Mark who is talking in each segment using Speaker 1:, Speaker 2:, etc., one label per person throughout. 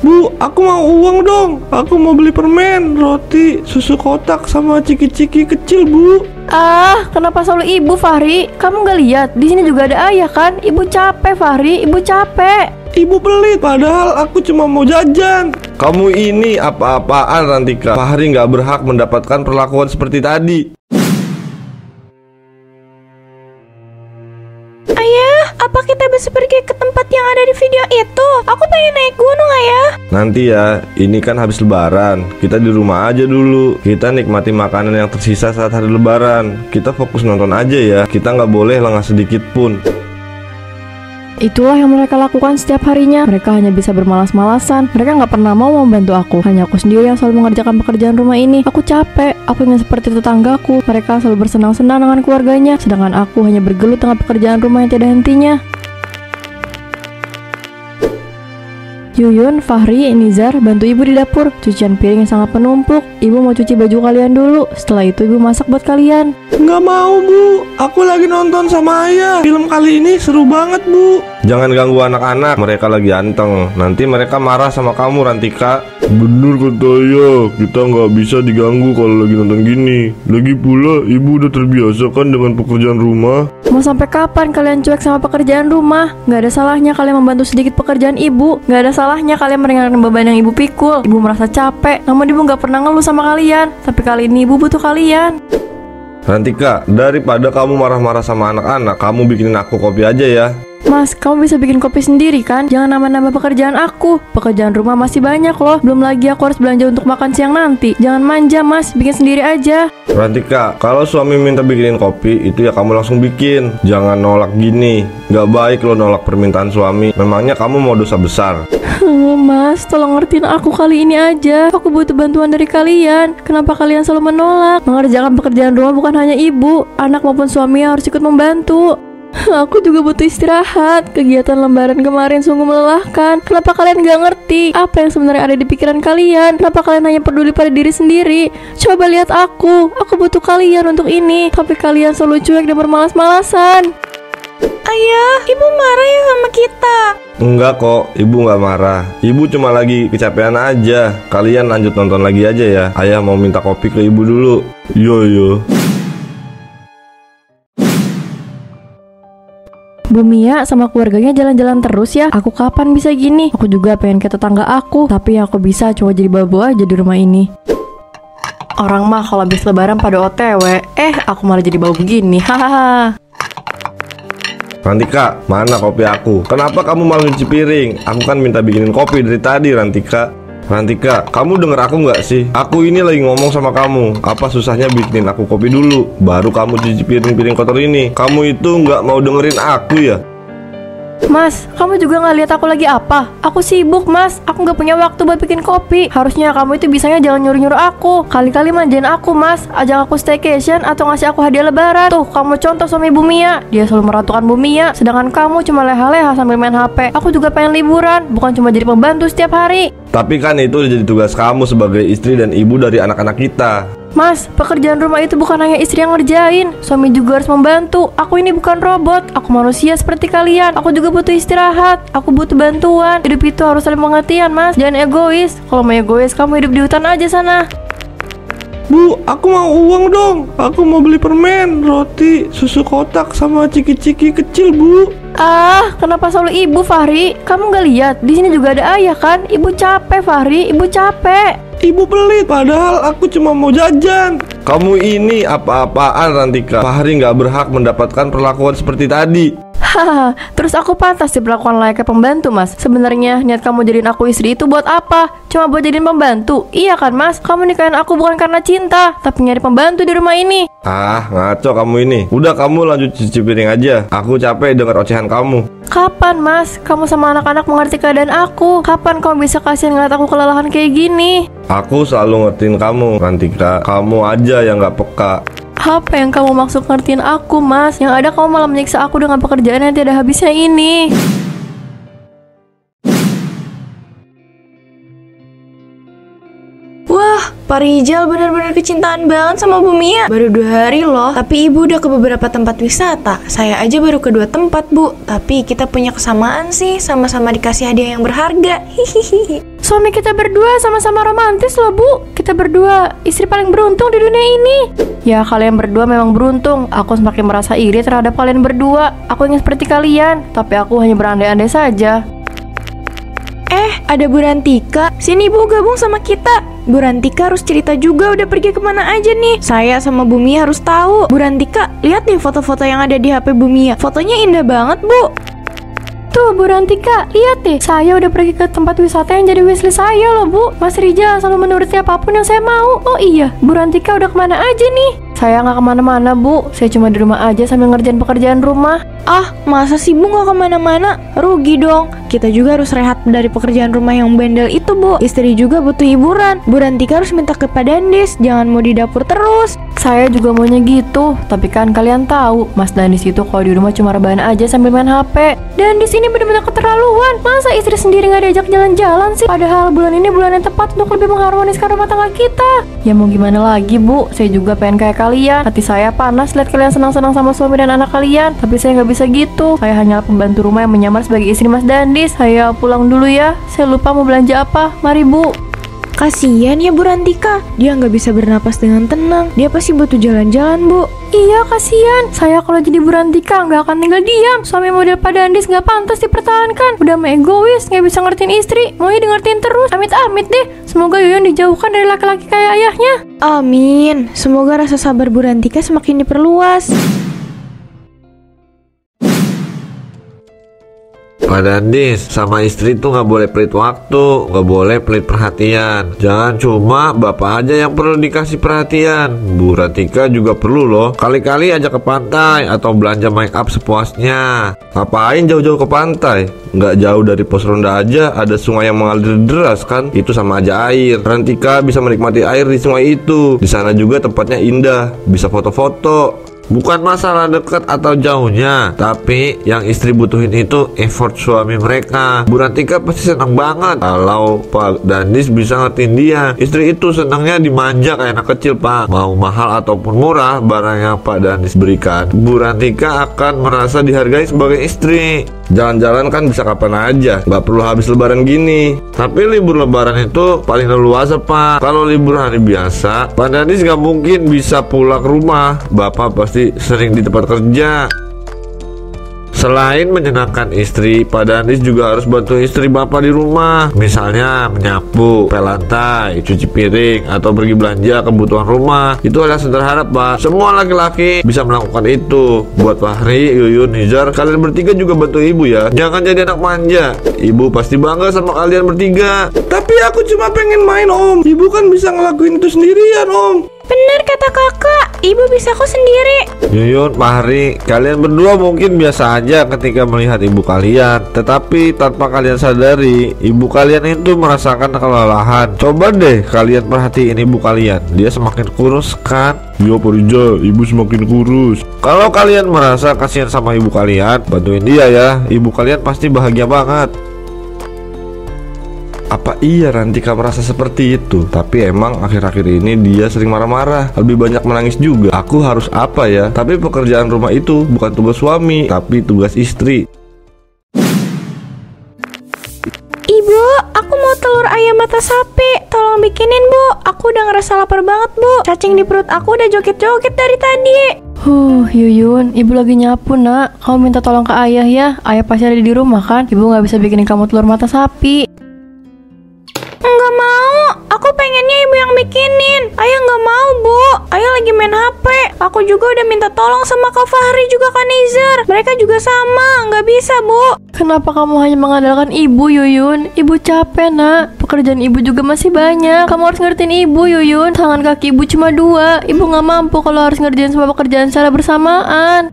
Speaker 1: Bu, aku mau uang dong. Aku mau beli permen, roti, susu kotak, sama ciki-ciki kecil, Bu.
Speaker 2: Ah, kenapa selalu ibu, Fahri? Kamu gak lihat? Di sini juga ada ayah kan? Ibu capek, Fahri. Ibu capek.
Speaker 1: Ibu pelit, padahal aku cuma mau jajan. Kamu ini apa-apaan, Rantika. Fahri nggak berhak mendapatkan perlakuan seperti tadi.
Speaker 3: Ayah, apa kita bisa pergi ke tempat yang ada di video itu? Aku pengen naik gunung, Ayah.
Speaker 1: Nanti ya, ini kan habis lebaran. Kita di rumah aja dulu. Kita nikmati makanan yang tersisa saat hari lebaran. Kita fokus nonton aja ya. Kita nggak boleh lengah sedikit pun.
Speaker 2: Itulah yang mereka lakukan setiap harinya. Mereka hanya bisa bermalas-malasan. Mereka nggak pernah mau membantu aku. Hanya aku sendiri yang selalu mengerjakan pekerjaan rumah ini. Aku capek. Aku ingin seperti tetanggaku. Mereka selalu bersenang-senang dengan keluarganya, sedangkan aku hanya bergelut dengan pekerjaan rumah yang tidak hentinya. Yuyun, Fahri, Nizar, bantu ibu di dapur. Cucian piring yang sangat penumpuk. Ibu mau cuci baju kalian dulu. Setelah itu ibu masak buat kalian.
Speaker 1: Nggak mau, Bu. Aku lagi nonton sama ayah. Film kali ini seru banget, Bu. Jangan ganggu anak-anak. Mereka lagi anteng. Nanti mereka marah sama kamu, Rantika. Bener kata ayah. Kita nggak bisa diganggu kalau lagi nonton gini. Lagi pula, ibu udah terbiasa kan dengan pekerjaan rumah.
Speaker 2: Mau sampai kapan kalian cuek sama pekerjaan rumah? Nggak ada salahnya kalian membantu sedikit pekerjaan ibu. Nggak ada salahnya kalian meringankan beban yang ibu pikul. Ibu merasa capek, namun ibu nggak pernah ngeluh sama kalian. Tapi kali ini ibu butuh kalian.
Speaker 1: Rantika, daripada kamu marah-marah sama anak-anak, kamu bikinin aku kopi aja ya.
Speaker 2: Mas, kamu bisa bikin kopi sendiri kan? Jangan nambah-nambah pekerjaan aku. Pekerjaan rumah masih banyak loh. Belum lagi aku harus belanja untuk makan siang nanti. Jangan manja, Mas. Bikin sendiri aja.
Speaker 1: Rantika, kalau suami minta bikinin kopi, itu ya kamu langsung bikin. Jangan nolak gini. Gak baik lo nolak permintaan suami. Memangnya kamu mau dosa besar?
Speaker 2: Mas, tolong ngertiin aku kali ini aja. Aku butuh bantuan dari kalian. Kenapa kalian selalu menolak? Mengerjakan pekerjaan rumah bukan hanya ibu. Anak maupun suami harus ikut membantu. Aku juga butuh istirahat. Kegiatan lebaran kemarin sungguh melelahkan. Kenapa kalian gak ngerti apa yang sebenarnya ada di pikiran kalian? Kenapa kalian hanya peduli pada diri sendiri? Coba lihat aku butuh kalian untuk ini. Tapi kalian selalu cuek dan bermalas-malasan.
Speaker 3: Ayah, ibu marah ya sama kita?
Speaker 1: Enggak kok, ibu nggak marah. Ibu cuma lagi kecapean aja. Kalian lanjut nonton lagi aja ya. Ayah mau minta kopi ke ibu dulu. Yo.
Speaker 2: Bu Mia sama keluarganya jalan-jalan terus ya. Aku kapan bisa gini? Aku juga pengen ke tetangga aku. Tapi yang aku bisa cuma jadi babu aja di rumah ini. Orang mah kalau habis lebaran pada OTW. Aku malah jadi bau begini. Hahaha.
Speaker 1: Rantika, mana kopi aku? Kenapa kamu malah nyuci piring? Aku kan minta bikinin kopi dari tadi, Rantika. Rantika, kamu denger aku nggak sih? Aku ini lagi ngomong sama kamu. Apa susahnya bikinin aku kopi dulu, baru kamu cuci piring-piring kotor ini? Kamu itu nggak mau dengerin aku ya?
Speaker 2: Mas, kamu juga gak lihat aku lagi apa? Aku sibuk, Mas. Aku gak punya waktu buat bikin kopi. Harusnya kamu itu bisanya jangan nyuruh-nyuruh aku. Kali-kali manjain aku, Mas. Ajak aku staycation atau ngasih aku hadiah lebaran. Tuh, kamu contoh suami Bu Mia. Dia selalu meratukan Bu Mia. Sedangkan kamu cuma leha-leha sambil main HP. Aku juga pengen liburan, bukan cuma jadi pembantu setiap hari.
Speaker 1: Tapi kan itu udah jadi tugas kamu sebagai istri dan ibu dari anak-anak kita.
Speaker 2: Mas, pekerjaan rumah itu bukan hanya istri yang ngerjain. Suami juga harus membantu. Aku ini bukan robot. Aku manusia seperti kalian. Aku juga butuh istirahat. Aku butuh bantuan. Hidup itu harus saling pengertian, Mas. Jangan egois. Kalau mau egois, kamu hidup di hutan aja sana.
Speaker 1: Bu, aku mau uang dong. Aku mau beli permen, roti, susu kotak, sama ciki-ciki kecil, Bu.
Speaker 2: Ah, kenapa selalu ibu, Fahri? Kamu gak lihat? Di sini juga ada ayah kan? Ibu capek, Fahri. Ibu capek.
Speaker 1: Ibu pelit, padahal aku cuma mau jajan. Kamu ini apa-apaan, Rantika. Fahri nggak berhak mendapatkan perlakuan seperti tadi.
Speaker 2: Hahaha, terus aku pantas diperlakukan layaknya pembantu, Mas. Sebenarnya niat kamu jadiin aku istri itu buat apa? Cuma buat jadiin pembantu? Iya kan, Mas? Kamu nikahin aku bukan karena cinta, tapi nyari pembantu di rumah ini.
Speaker 1: Ah, ngaco kamu ini. Udah, kamu lanjut cuci piring aja. Aku capek dengar ocehan kamu.
Speaker 2: Kapan, Mas? Kamu sama anak-anak mengerti keadaan aku? Kapan kamu bisa kasihan ngeliat aku kelelahan kayak gini?
Speaker 1: Aku selalu ngertiin kamu, Rantika. Kamu aja yang nggak peka.
Speaker 2: Apa yang kamu maksud ngertiin aku, Mas? Yang ada kamu malah menyiksa aku dengan pekerjaan yang tidak habisnya ini.
Speaker 3: Wah, Pak Rijal benar-benar kecintaan banget sama Bu Mia. Baru 2 hari loh, tapi ibu udah ke beberapa tempat wisata. Saya aja baru ke 2 tempat, Bu. Tapi kita punya kesamaan sih, sama-sama dikasih hadiah yang berharga. Hihihi.
Speaker 2: Suami kita berdua sama-sama romantis loh Bu. Kita berdua istri paling beruntung di dunia ini. Ya kalian berdua memang beruntung. Aku semakin merasa iri terhadap kalian berdua. Aku ingin seperti kalian, tapi aku hanya berandai-andai saja.
Speaker 3: Ada Bu Rantika. Sini Bu, gabung sama kita. Bu Rantika harus cerita juga udah pergi kemana aja nih. Saya sama Bu Mia harus tahu. Bu Rantika, lihat nih foto-foto yang ada di HP Bu Mia. Fotonya indah banget Bu.
Speaker 2: Tuh Bu Rantika, lihat deh, saya udah pergi ke tempat wisata yang jadi wishlist saya loh Bu. Mas Rijal selalu menuruti apapun yang saya mau. Oh iya, Bu Rantika udah kemana aja nih? Saya nggak kemana-mana Bu, saya cuma di rumah aja sambil ngerjain pekerjaan rumah.
Speaker 3: Ah, masa sih Bu nggak kemana-mana? Rugi dong. Kita juga harus rehat dari pekerjaan rumah yang bandel itu Bu. Istri juga butuh hiburan. Bu Rantika harus minta ke Pak Dandis, jangan mau di dapur terus.
Speaker 2: Saya juga maunya gitu, tapi kan kalian tahu, Mas Dandis itu kalau di rumah cuma rebahan aja sambil main HP. Dandis ini benar-benar keterlaluan. Masa istri sendiri nggak diajak jalan-jalan sih? Padahal bulan ini bulan yang tepat untuk lebih mengharmoniskan rumah tangga kita. Ya mau gimana lagi Bu, saya juga pengen kayak kalian. Hati saya panas lihat kalian senang-senang sama suami dan anak kalian, tapi saya nggak bisa gitu. Saya hanyalah pembantu rumah yang menyamar sebagai istri Mas Dandis. Saya pulang dulu ya, saya lupa mau belanja apa. Mari Bu.
Speaker 3: Kasian ya Bu Rantika, dia nggak bisa bernapas dengan tenang. Dia pasti butuh jalan-jalan Bu.
Speaker 2: Iya kasihan, saya kalau jadi Bu Rantika nggak akan tinggal diam. Suami model Pak Dandis nggak pantas dipertahankan. Udah mah egois, nggak bisa ngertiin istri, maunya di ngertiin terus. Amit-amit deh, semoga Yuyun dijauhkan dari laki-laki kayak ayahnya.
Speaker 3: Amin. Semoga rasa sabar Bu Rantika semakin diperluas.
Speaker 4: Pak Dandis, sama istri tuh nggak boleh pelit waktu, nggak boleh pelit perhatian. Jangan cuma bapak aja yang perlu dikasih perhatian. Bu Rantika juga perlu loh. Kali-kali ajak ke pantai atau belanja make up sepuasnya.
Speaker 1: Ngapain jauh-jauh ke pantai? Nggak jauh dari pos ronda aja ada sungai yang mengalir deras kan? Itu sama aja air. Rantika bisa menikmati air di sungai itu. Di sana juga tempatnya indah, bisa foto-foto.
Speaker 4: Bukan masalah dekat atau jauhnya, tapi yang istri butuhin itu effort suami mereka. Bu Rantika pasti senang banget kalau Pak Dandis bisa ngertiin dia. Istri itu senangnya dimanja kayak anak kecil Pak. Mau mahal ataupun murah barang yang Pak Dandis berikan, Bu Rantika akan merasa dihargai sebagai istri.
Speaker 1: Jalan-jalan kan bisa kapan aja, nggak perlu habis lebaran gini.
Speaker 4: Tapi libur lebaran itu paling leluasa Pak. Kalau libur hari biasa, Pak Dandis nggak mungkin bisa pulang ke rumah. Bapak pasti sering di tempat kerja. Selain menyenangkan istri, Pak Dandis juga harus bantu istri bapak di rumah. Misalnya menyapu, pel lantai, cuci piring, atau pergi belanja kebutuhan rumah. Itu hal yang sederhana Pak. Semua laki-laki bisa melakukan itu. Buat Fahri, Yuyun, Nizar, kalian bertiga juga bantu ibu ya. Jangan jadi anak manja. Ibu pasti bangga sama kalian bertiga.
Speaker 1: Tapi aku cuma pengen main Om. Ibu kan bisa ngelakuin itu sendirian Om.
Speaker 3: Bener kata kakak, ibu bisa kok sendiri.
Speaker 4: Yuyun, Fahri, kalian berdua mungkin biasa aja ketika melihat ibu kalian, tetapi tanpa kalian sadari, ibu kalian itu merasakan kelelahan. Coba deh kalian perhatiin ibu kalian, dia semakin kurus kan?
Speaker 1: Iya Pak Rijal, ibu semakin kurus.
Speaker 4: Kalau kalian merasa kasihan sama ibu kalian, bantuin dia ya. Ibu kalian pasti bahagia banget.
Speaker 1: Apa iya Rantika merasa seperti itu? Tapi emang akhir-akhir ini dia sering marah-marah, lebih banyak menangis juga. Aku harus apa ya? Tapi pekerjaan rumah itu bukan tugas suami, tapi tugas istri.
Speaker 3: Ibu, aku mau telur ayam mata sapi. Tolong bikinin Bu, aku udah ngerasa lapar banget Bu. Cacing di perut aku udah joget-joget dari tadi.
Speaker 2: Yuyun, ibu lagi nyapu nak. Kamu minta tolong ke ayah ya. Ayah pasti ada di rumah kan. Ibu nggak bisa bikinin kamu telur mata sapi.
Speaker 3: Nggak mau, aku pengennya ibu yang bikinin. Ayah nggak mau Bu, ayah lagi main HP. Aku juga udah minta tolong sama Kak Fahri juga Kak Nizar. Mereka juga sama, nggak bisa Bu.
Speaker 2: Kenapa kamu hanya mengandalkan ibu Yuyun? Ibu capek nak, pekerjaan ibu juga masih banyak. Kamu harus ngertiin ibu Yuyun. Tangan kaki ibu cuma 2. Ibu nggak mampu kalau harus ngerjain semua pekerjaan secara bersamaan.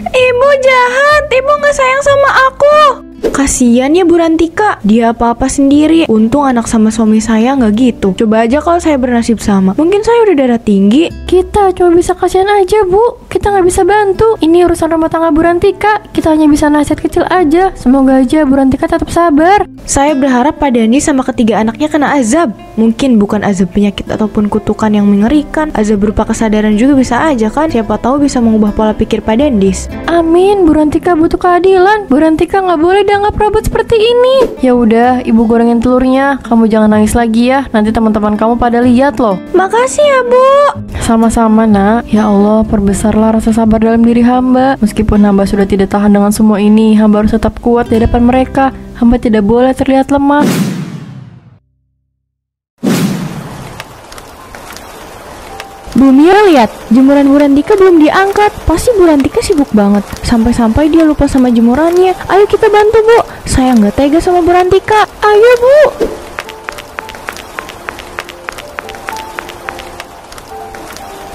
Speaker 3: Ibu jahat, ibu nggak sayang sama aku. Kasian ya Bu Rantika, dia apa-apa sendiri. Untung anak sama suami saya nggak gitu. Coba aja kalau saya bernasib sama, mungkin saya udah darah tinggi.
Speaker 2: Kita cuma bisa kasihan aja Bu, kita nggak bisa bantu. Ini urusan rumah tangga Bu Rantika. Kita hanya bisa nasihat kecil aja. Semoga aja Bu Rantika tetap sabar.
Speaker 3: Saya berharap Pak Dani sama ketiga anaknya kena azab. Mungkin bukan azab penyakit ataupun kutukan yang mengerikan. Azab berupa kesadaran juga bisa aja kan. Siapa tahu bisa mengubah pola pikir Pak Dandis.
Speaker 2: Amin, Bu Rantika butuh keadilan. Bu Rantika nggak boleh dianggap robot seperti ini. Ya udah, ibu gorengin telurnya. Kamu jangan nangis lagi ya. Nanti teman-teman kamu pada lihat loh.
Speaker 3: Makasih ya, Bu.
Speaker 2: Sama-sama nak. Ya Allah, perbesarlah rasa sabar dalam diri hamba. Meskipun hamba sudah tidak tahan dengan semua ini, hamba harus tetap kuat di depan mereka. Hamba tidak boleh terlihat lemah.
Speaker 3: Bu Mia lihat, jemuran Bu Rantika belum diangkat. Pasti Bu Rantika sibuk banget. Sampai-sampai dia lupa sama jemurannya. Ayo kita bantu, Bu. Saya nggak tega sama Bu Rantika. Ayo, Bu.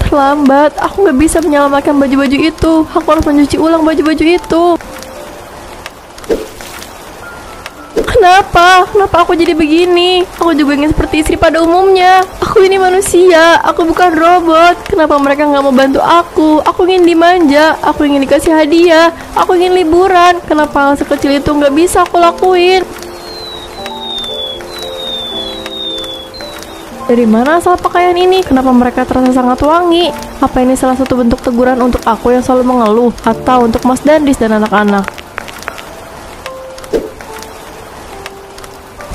Speaker 2: Terlambat, aku nggak bisa menyelamatkan baju-baju itu. Aku harus mencuci ulang baju-baju itu. Kenapa aku jadi begini? Aku juga ingin seperti istri pada umumnya. Aku ini manusia, aku bukan robot. Kenapa mereka nggak mau bantu aku? Aku ingin dimanja, aku ingin dikasih hadiah, aku ingin liburan. Kenapa hal sekecil itu nggak bisa aku lakuin? Dari mana asal pakaian ini? Kenapa mereka terasa sangat wangi? Apa ini salah satu bentuk teguran untuk aku yang selalu mengeluh? Atau untuk Mas Dandis dan anak-anak?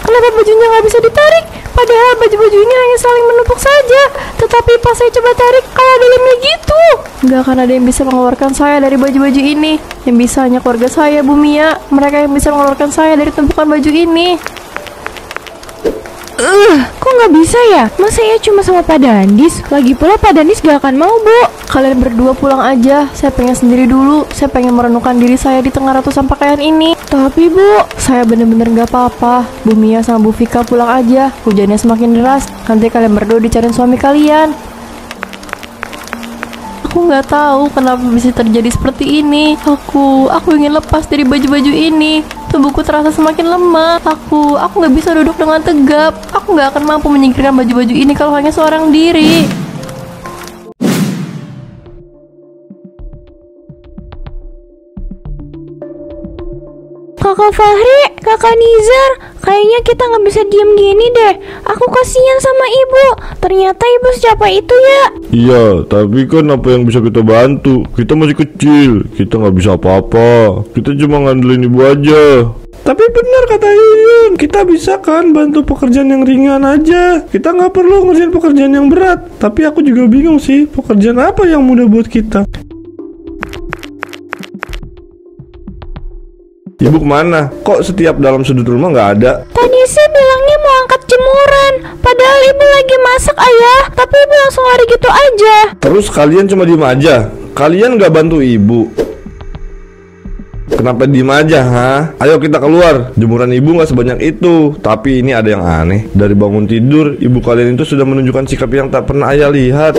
Speaker 2: Kenapa bajunya nggak bisa ditarik? Padahal baju-baju ini hanya saling menumpuk saja. Tetapi pas saya coba tarik, kayak ada lemnya gitu. Nggak akan ada yang bisa mengeluarkan saya dari baju-baju ini. Yang bisa hanya keluarga saya, Bu Mia. Mereka yang bisa mengeluarkan saya dari tumpukan baju ini.
Speaker 3: Kok nggak bisa ya? Masa ya cuma sama Pak Dandis? Lagi pula Pak Dandis gak akan mau, Bu.
Speaker 2: Kalian berdua pulang aja. Saya pengen sendiri dulu. Saya pengen merenungkan diri saya di tengah ratusan pakaian ini.
Speaker 3: Tapi, Bu,
Speaker 2: saya bener-bener gak apa-apa. Bu Mia sama Bu Vika pulang aja. Hujannya semakin deras. Nanti kalian berdua dicariin suami kalian. Aku nggak tahu kenapa bisa terjadi seperti ini. Aku ingin lepas dari baju-baju ini. Tubuhku terasa semakin lemah. Aku nggak bisa duduk dengan tegap. Aku nggak akan mampu menyingkirkan baju-baju ini kalau hanya seorang diri.
Speaker 3: Kakak Fahri, Kakak Nizar, kayaknya kita nggak bisa diem gini deh. Aku kasihan sama ibu. Ternyata ibu secapek itu ya.
Speaker 1: Iya, tapi kan apa yang bisa kita bantu? Kita masih kecil, kita nggak bisa apa-apa. Kita cuma ngandelin ibu aja. Tapi benar kata Yuyun, kita bisa kan bantu pekerjaan yang ringan aja. Kita nggak perlu ngerjain pekerjaan yang berat. Tapi aku juga bingung sih, pekerjaan apa yang mudah buat kita? Ibu kemana? Kok setiap dalam sudut rumah nggak ada?
Speaker 3: Tadi sih bilangnya mau angkat jemuran. Padahal ibu lagi masak, Ayah. Tapi ibu langsung lari gitu aja.
Speaker 1: Terus kalian cuma diem aja? Kalian nggak bantu ibu? Kenapa diem aja, ha? Ayo kita keluar. Jemuran ibu nggak sebanyak itu. Tapi ini ada yang aneh. Dari bangun tidur, ibu kalian itu sudah menunjukkan sikap yang tak pernah ayah lihat.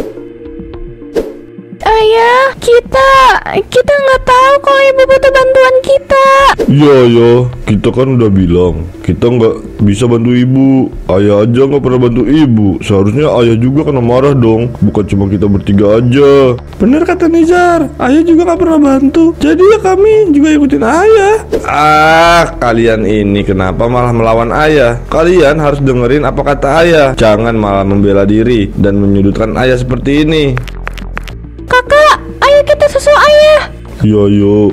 Speaker 3: Ayah, kita nggak tahu kalau ibu butuh bantuan kita.
Speaker 1: Iya, kita kan udah bilang kita nggak bisa bantu ibu. Ayah aja nggak pernah bantu ibu. Seharusnya ayah juga kena marah dong. Bukan cuma kita bertiga aja. Bener kata Nizar, ayah juga nggak pernah bantu. Jadi ya kami juga ikutin ayah. Kalian ini kenapa malah melawan ayah? Kalian harus dengerin apa kata ayah. Jangan malah membela diri dan menyudutkan ayah seperti ini.
Speaker 3: Kakak, ayo kita susul ayah.
Speaker 1: Iya, yuk.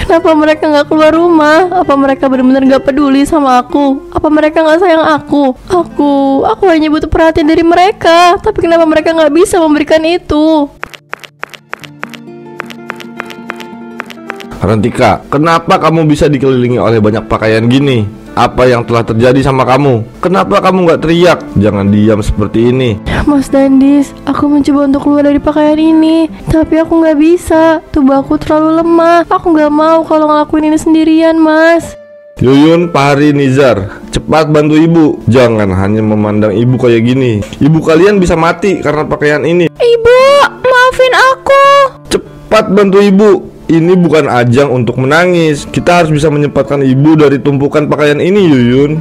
Speaker 2: Kenapa mereka nggak keluar rumah? Apa mereka benar-benar nggak peduli sama aku? Apa mereka nggak sayang aku? Aku hanya butuh perhatian dari mereka. Tapi kenapa mereka nggak bisa memberikan itu?
Speaker 1: Rantika, kenapa kamu bisa dikelilingi oleh banyak pakaian gini? Apa yang telah terjadi sama kamu? Kenapa kamu nggak teriak? Jangan diam seperti ini.
Speaker 2: Mas Dandis, aku mencoba untuk keluar dari pakaian ini, tapi aku nggak bisa. Tubuh aku terlalu lemah. Aku nggak mau kalau ngelakuin ini sendirian, Mas.
Speaker 1: Yuyun, Fahri, Nizar, cepat bantu ibu. Jangan hanya memandang ibu kayak gini. Ibu kalian bisa mati karena pakaian ini.
Speaker 3: Ibu, maafin aku.
Speaker 1: Cepat bantu ibu. Ini bukan ajang untuk menangis. Kita harus bisa menyempatkan ibu dari tumpukan pakaian ini, Yuyun.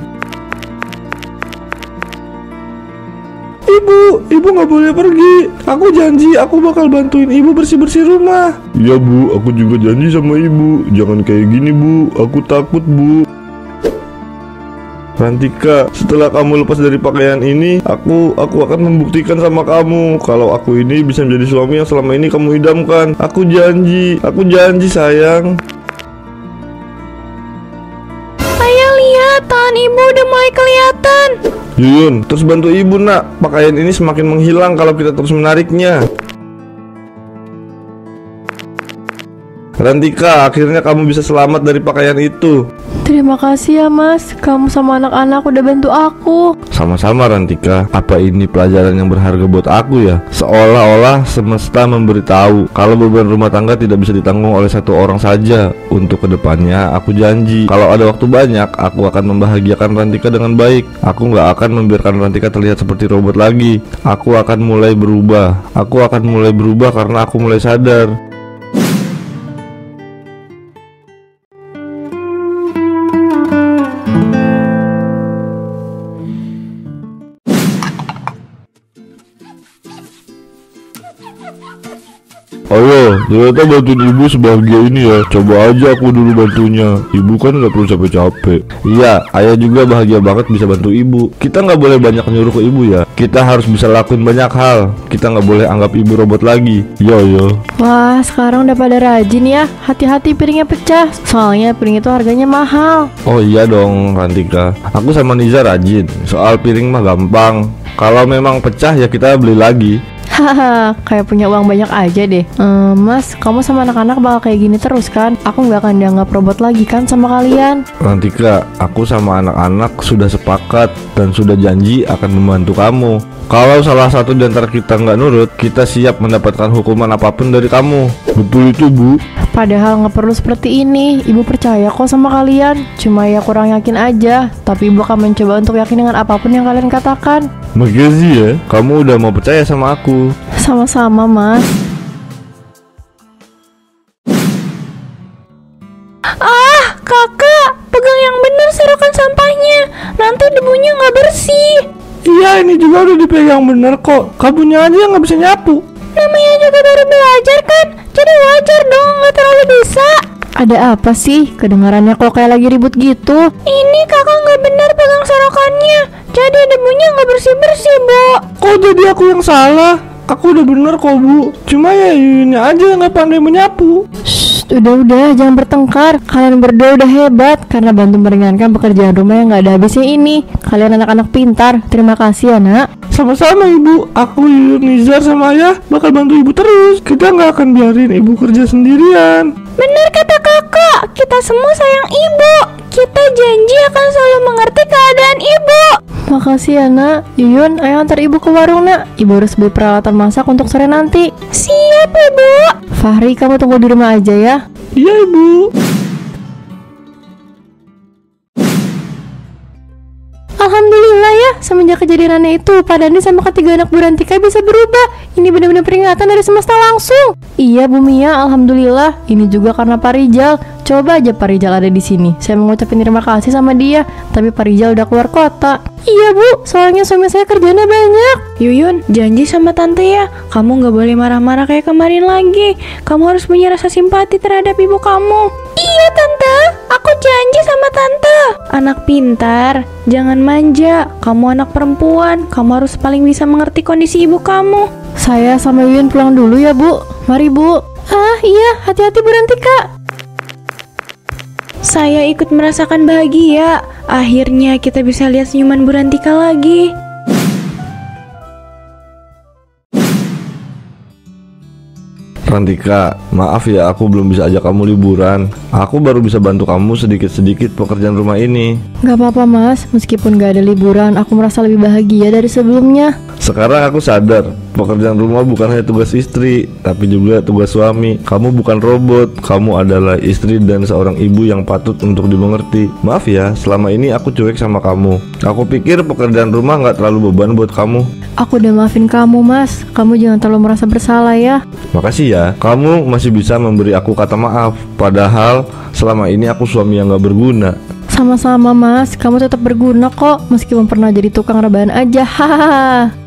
Speaker 1: Ibu nggak boleh pergi. Aku janji aku bakal bantuin ibu bersih-bersih rumah. Iya, Bu, aku juga janji sama ibu. Jangan kayak gini, Bu. Aku takut, Bu. Rantika, setelah kamu lepas dari pakaian ini, aku akan membuktikan sama kamu kalau aku ini bisa menjadi suami yang selama ini kamu idamkan. Aku janji sayang.
Speaker 3: Ayah lihat, tangan ibu udah mulai kelihatan.
Speaker 1: Yuyun, terus bantu ibu nak. Pakaian ini semakin menghilang kalau kita terus menariknya. Rantika, akhirnya kamu bisa selamat dari pakaian itu.
Speaker 2: Terima kasih ya mas, kamu sama anak-anak udah bantu aku.
Speaker 1: Sama-sama Rantika. Apa ini pelajaran yang berharga buat aku ya? Seolah-olah semesta memberitahu kalau beban rumah tangga tidak bisa ditanggung oleh satu orang saja. Untuk kedepannya aku janji, kalau ada waktu banyak, aku akan membahagiakan Rantika dengan baik. Aku nggak akan membiarkan Rantika terlihat seperti robot lagi. Aku akan mulai berubah. Aku akan mulai berubah karena aku mulai sadar. Ayo, ternyata bantuin ibu sebahagia ini ya. Coba aja aku dulu bantunya. Ibu kan nggak perlu capek-capek. Iya, ayah juga bahagia banget bisa bantu ibu. Kita nggak boleh banyak nyuruh ke ibu ya. Kita harus bisa lakuin banyak hal. Kita nggak boleh anggap ibu robot lagi. Yo.
Speaker 2: Wah, sekarang udah pada rajin ya. Hati-hati piringnya pecah, soalnya piring itu harganya mahal.
Speaker 1: Oh iya dong Rantika. Aku sama Niza rajin. Soal piring mah gampang. Kalau memang pecah ya kita beli lagi.
Speaker 2: Haha, kayak punya uang banyak aja deh. Mas, kamu sama anak-anak bakal kayak gini terus kan? Aku nggak akan dianggap robot lagi kan sama kalian?
Speaker 1: Rantika, aku sama anak-anak sudah sepakat dan sudah janji akan membantu kamu. Kalau salah satu di antara kita nggak nurut, kita siap mendapatkan hukuman apapun dari kamu. Betul itu, Bu?
Speaker 2: Padahal nggak perlu seperti ini. Ibu percaya kok sama kalian. Cuma ya kurang yakin aja. Tapi ibu akan mencoba untuk yakin dengan apapun yang kalian katakan.
Speaker 1: Makasih ya, kamu udah mau percaya sama aku.
Speaker 2: Sama-sama, Mas.
Speaker 3: Kakak, pegang yang benar serokan sampahnya. Nanti debunya nggak bersih.
Speaker 1: Iya, ini juga udah dipegang bener kok. Kamunya aja nggak bisa nyapu.
Speaker 3: Namanya juga baru belajar kan, jadi wajar dong nggak terlalu bisa.
Speaker 2: Ada apa sih? Kedengarannya kok kayak lagi ribut gitu.
Speaker 3: Ini kakak nggak benar pegang serokannya, jadi debunya nggak bersih-bersih, Bu.
Speaker 1: Kok jadi aku yang salah? Aku udah bener kok, Bu. Cuma ya Yuyunnya aja yang nggak pandai menyapu.
Speaker 2: Udah, jangan bertengkar. Kalian berdua udah hebat karena bantu meringankan pekerjaan rumah yang gak ada habisnya ini. Kalian anak-anak pintar. Terima kasih ya, Nak.
Speaker 1: Sama-sama Ibu. Aku, Yuyun, Nizar sama Ayah bakal bantu Ibu terus. Kita nggak akan biarin Ibu kerja sendirian.
Speaker 3: Benar kata kakak, kita semua sayang ibu. Kita janji akan selalu mengerti keadaan ibu.
Speaker 2: Makasih ya, Nak. Yuyun, ayo antar Ibu ke warung, Nak. Ibu harus beli peralatan masak untuk sore nanti.
Speaker 3: Siap, Ibu.
Speaker 2: Fahri, kamu tunggu di rumah aja ya.
Speaker 1: Iya, Ibu.
Speaker 2: Alhamdulillah ya, semenjak kejadiannya itu, Pak Dandi sama ketiga anak Bu Rantika bisa berubah. Ini benar-benar peringatan dari semesta langsung. Iya, Bu Mia, alhamdulillah. Ini juga karena Pak Rijal. Coba aja Pak Rijal ada di sini. Saya mau ngucapin terima kasih sama dia, tapi Pak Rijal udah keluar kota. Iya, Bu, soalnya suami saya kerjanya banyak.
Speaker 3: Yuyun, janji sama tante ya, kamu nggak boleh marah-marah kayak kemarin lagi. Kamu harus punya rasa simpati terhadap ibu kamu. Iya tante, aku janji sama tante. Anak pintar, jangan manja. Kamu anak perempuan, kamu harus paling bisa mengerti kondisi ibu kamu.
Speaker 2: Saya sama Yuyun pulang dulu ya, Bu. Mari, Bu. Ah, iya, hati-hati Bu Rantika.
Speaker 3: Saya ikut merasakan bahagia. Akhirnya kita bisa lihat senyuman Bu Rantika lagi.
Speaker 1: Rantika, maaf ya aku belum bisa ajak kamu liburan. Aku baru bisa bantu kamu sedikit-sedikit pekerjaan rumah ini.
Speaker 2: Gak apa-apa, Mas. Meskipun gak ada liburan, aku merasa lebih bahagia dari sebelumnya.
Speaker 1: Sekarang aku sadar, pekerjaan rumah bukan hanya tugas istri, tapi juga tugas suami. Kamu bukan robot, kamu adalah istri dan seorang ibu yang patut untuk dimengerti. Maaf ya, selama ini aku cuek sama kamu. Aku pikir pekerjaan rumah gak terlalu beban buat kamu.
Speaker 2: Aku udah maafin kamu, Mas. Kamu jangan terlalu merasa bersalah ya.
Speaker 1: Makasih ya, kamu masih bisa memberi aku kata maaf. Padahal selama ini aku suami yang gak berguna.
Speaker 2: Sama-sama, Mas. Kamu tetap berguna kok, meskipun pernah jadi tukang rebahan aja. Hahaha.